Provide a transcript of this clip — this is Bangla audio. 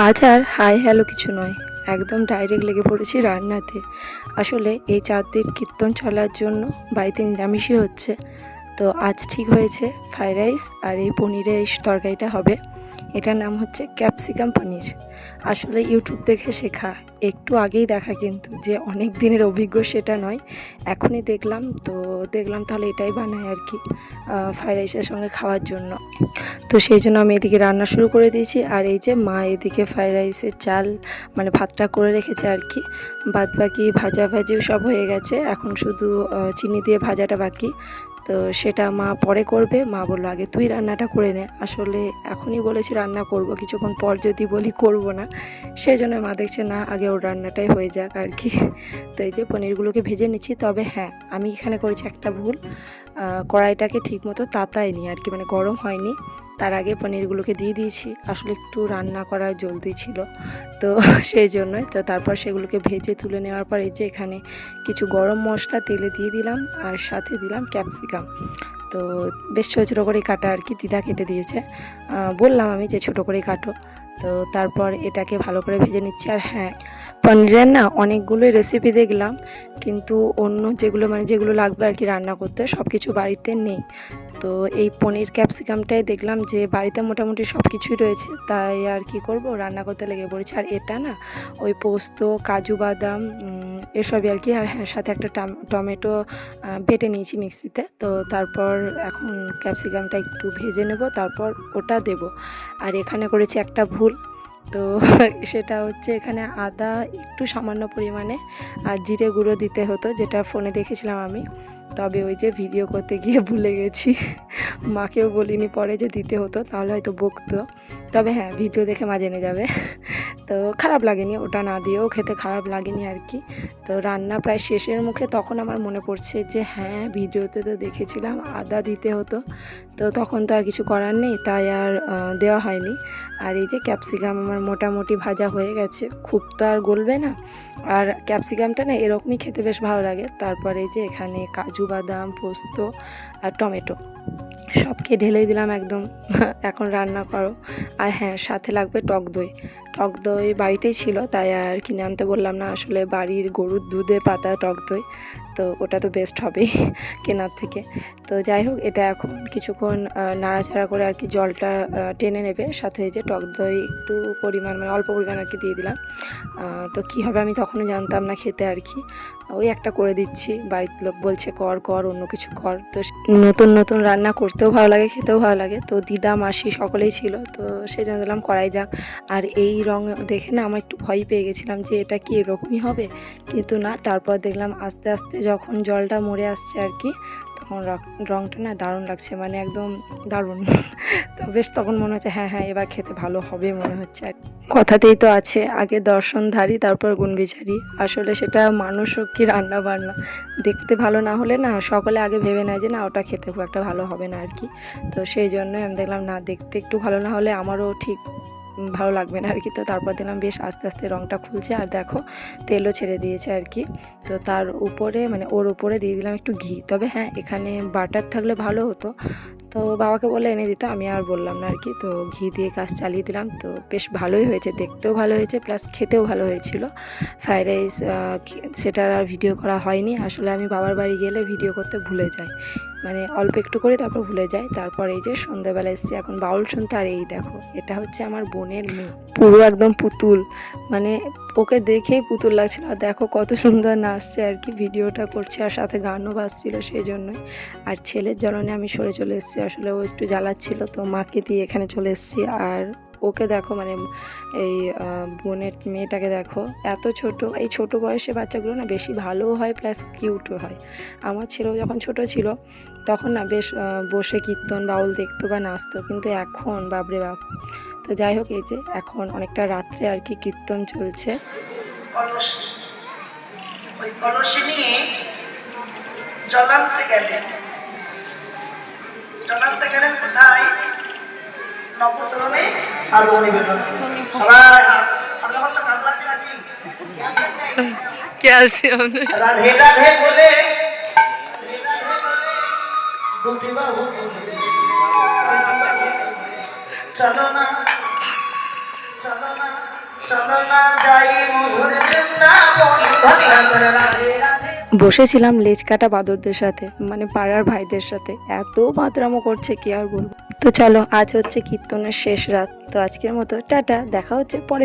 আজ আর হাই হ্যালো কিছু নয়, একদম ডাইরেক্ট লেগে পড়েছি রান্নাতে। আসলে এই 4 দিন কীর্তন চলার জন্য বাড়িতে নিরামিষই হচ্ছে। তো আজ ঠিক হয়েছে ফ্রাইড রাইস আর এই পনিরের এই তরকারিটা হবে। এটার নাম হচ্ছে ক্যাপসিকাম পনির। আসলে ইউটিউব দেখে শেখা, একটু আগেই দেখা, কিন্তু যে অনেক দিনের অভিজ্ঞ সেটা নয়, এখনই দেখলাম। তো দেখলাম তাহলে এটাই বানাই আর কি ফ্রাইড রাইসের সঙ্গে খাওয়ার জন্য। তো সেই জন্য আমি এদিকে রান্না শুরু করে দিয়েছি। আর এই যে মা এদিকে ফ্রাইড রাইসের চাল মানে ভাতটা করে রেখেছে আর কি। বাদ বাকি ভাজাভাজিও সব হয়ে গেছে, এখন শুধু চিনি দিয়ে ভাজাটা বাকি। তো সেটা মা পরে করবে। মা বললো আগে তুই রান্নাটা করে নে। আসলে এখনই বলেছি রান্না করব, কিছুক্ষণ পর যদি বলি করব না, সেই জন্য মা দেখছে না আগে ওর রান্নাটাই হয়ে যাক আর কি। তো এই যে পনিরগুলোকে ভেজে নিচ্ছি। তবে হ্যাঁ, আমি এখানে করেছি একটা ভুল, কড়াইটাকে ঠিকমতো তাতায়নি আর কি, মানে গরম হয়নি। তার আগে পনিরগুলোকে দিয়ে দিয়েছি, আসলে একটু রান্না করার জলদি ছিল, তো সেই জন্যই। তো তারপর সেগুলোকে ভেজে তুলে নেওয়ার পর এই যে এখানে কিছু গরম মশলা তেলে দিয়ে দিলাম, আর সাথে দিলাম ক্যাপসিকাম। তো বেশ ছোটো ছোটো করে কাটা আর কি, দিদা কেটে দিয়েছে, বললাম আমি যে ছোটো করে কাটো। তো তারপর এটাকে ভালো করে ভেজে নিচ্ছি। আর হ্যাঁ, পনিরের না অনেকগুলোই রেসিপি দেখলাম, কিন্তু অন্য যেগুলো লাগবে আর কি রান্না করতে, সব কিছু বাড়িতে নেই। তো এই পনির ক্যাপসিকামটাই দেখলাম যে বাড়িতে মোটামুটি সব কিছুই রয়েছে, তাই আর কি করব, রান্না করতে লেগে পড়েছে। আর এটা না ওই পোস্ত, কাজু বাদাম এসবই আর কি। আর হ্যাঁ, সাথে একটা টমেটো বেটে নিয়েছি মিক্সিতে। তো তারপর এখন ক্যাপসিকামটা একটু ভেজে নেব, তারপর ওটা দেব। আর এখানে করেছি একটা ভুল, তো সেটা হচ্ছে এখানে আদা একটু সামান্য পরিমাণে আর জিরে গুঁড়ো দিতে হতো, যেটা ফোনে দেখেছিলাম আমি। তবে ওই যে ভিডিও করতে গিয়ে ভুলে গেছি, মাকেও বলিনি পরে যে দিতে হতো, তাহলে হয়তো বকতো। তবে হ্যাঁ, ভিডিও দেখে মা জেনে যাবে। তো খারাপ লাগেনি, ওটা না দিয়েও খেতে খারাপ লাগেনি আর কি। তো রান্না প্রায় শেষের মুখে তখন আমার মনে পড়ছে যে হ্যাঁ, ভিডিওতে তো দেখেছিলাম আদা দিতে হতো। তো তখন তো আর কিছু করার নেই, তাই আর দেওয়া হয়নি। আর এই যে ক্যাপসিকাম আমার মোটামুটি ভাজা হয়ে গেছে, খুব তো আর গলবে না। আর ক্যাপসিকামটা না এরকমই খেতে বেশ ভালো লাগে। তারপরে এই যে এখানে কাজু বাদাম, পোস্ত আর টমেটো সবকে ঢেলে দিলাম একদম। এখন রান্না করো। আর হ্যাঁ, সাথে লাগবে টক দই। টক দই বাড়িতেই ছিল, তাই আর কিনে আনতে বললাম না, আসলে বাড়ির গরুর দুধে পাতা টক দই, তো ওটা তো বেস্ট হবেই কেনার থেকে। তো যাই হোক, এটা এখন কিছুক্ষণ নাড়াচাড়া করে আর কি জলটা টেনে নেবে। সাথে যে টক দই একটু পরিমাণ, মানে অল্প পরিমাণ আর কি দিয়ে দিলাম। তো কী হবে আমি তখনও জানতাম না খেতে আর কি, ওই একটা করে দিচ্ছি। বাড়ির লোক বলছে কর অন্য কিছু কর। তো নতুন নতুন রান্না করতেও ভালো লাগে, খেতেও ভালো লাগে। তো দিদা, মাসি সকলেই ছিল, তো সেই জন্য দিলাম করাই যাক। আর এই রং দেখে না আমার একটু ভয় পেয়ে গেছিলাম যে এটা কি এরকমই হবে, কিন্তু না, তারপর দেখলাম আস্তে আস্তে যখন জলটা মরে আসছে আর কি, তখন রংটা না দারুণ লাগছে, মানে একদম দারুণ। তো বেশ তখন মনে হচ্ছে হ্যাঁ হ্যাঁ, এবার খেতে ভালো হবে মনে হচ্ছে। কথাতেই তো আছে, আগে দর্শনধারী তারপর গুণবিচারী। আসলে সেটা মানুষ হোক কি রান্না বান্না, দেখতে ভালো না হলে না সকলে আগে ভেবে নেয় যে না ওটা খেতে খুব একটা ভালো হবে না আর কি। তো সেই জন্যই আমি দেখলাম না, দেখতে একটু ভালো না হলে আমারও ঠিক ভালো লাগবে না আর কি। তো তারপর দিলাম বেশ আস্তে আস্তে রঙটা খুলছে, আর দেখো তেলও ছেড়ে দিয়েছে আর কি। তো তার উপরে, মানে ওর উপরে দিয়ে দিলাম একটু ঘি। তবে হ্যাঁ, এখানে বাটার থাকলে ভালো হতো, তো বাবাকে বলে এনে দিত, আমি আর বললাম না আর কি। তো ঘি দিয়ে কাজ চালিয়ে দিলাম। তো বেশ ভালোই হয়েছে, দেখতেও ভালো হয়েছে, প্লাস খেতেও ভালো হয়েছিল ফ্রাইড রাইস। সেটার আর ভিডিও করা হয়নি, আসলে আমি বাবার বাড়ি গেলে ভিডিও করতে ভুলে যাই, মানে অল্প একটু করে তারপর ভুলে যাই। তারপর এই যে সন্ধ্যাবেলা এসেছি এখন বাউল শুনতে। আর এই দেখো, এটা হচ্ছে আমার বোনের মেয়ে, পুরো একদম পুতুল, মানে ওকে দেখেই পুতুল লাগছিল। আর দেখো কত সুন্দর নাচছে আর কি, ভিডিওটা করছে আর সাথে গানও বাজছিল সেই জন্যই। আর ছেলের জ্বলনে আমি সরে চলে এসেছি, আসলে ও একটু জ্বালাচ্ছিল, তো মাকে দিয়ে এখানে চলে এসেছি। আর ওকে দেখো, মানে এই বোনের মেয়েটাকে দেখো, এত ছোট, এই ছোট বয়সে বাচ্চাগুলো না বেশি ভালোও হয়, প্লাস কিউটও হয়। আমার ছেলেও যখন ছোট ছিল তখন না বেশ বসে কীর্তন বাউল দেখতো বা নাচতো, কিন্তু এখন বাপরে বাপ। তো যাই হোক, এই যে এখন অনেকটা রাত্রে আর কি কীর্তন চলছে। ওই কলসি নিয়ে জলান্তে গেলেন কোথায়? নবদ্রমে আর নিবেদন। ক্যালসিয়াম রাধে রাধে বলে দুটি বাহু তুলে চলো না চলো না চলো না যাই মধুর বৃন্দাবন ধনিয়া করে রাধে রাধে। বসেছিলাম লেজ কাটা বাদরদের সাথে, মানে পাড়ার ভাইদের সাথে। এত মাতরামো করছে কি আর বলবো। তো চলো, আজ হচ্ছে কীর্তনের শেষ রাত। তো আজকের মতো টাটা, দেখা হচ্ছে পরে।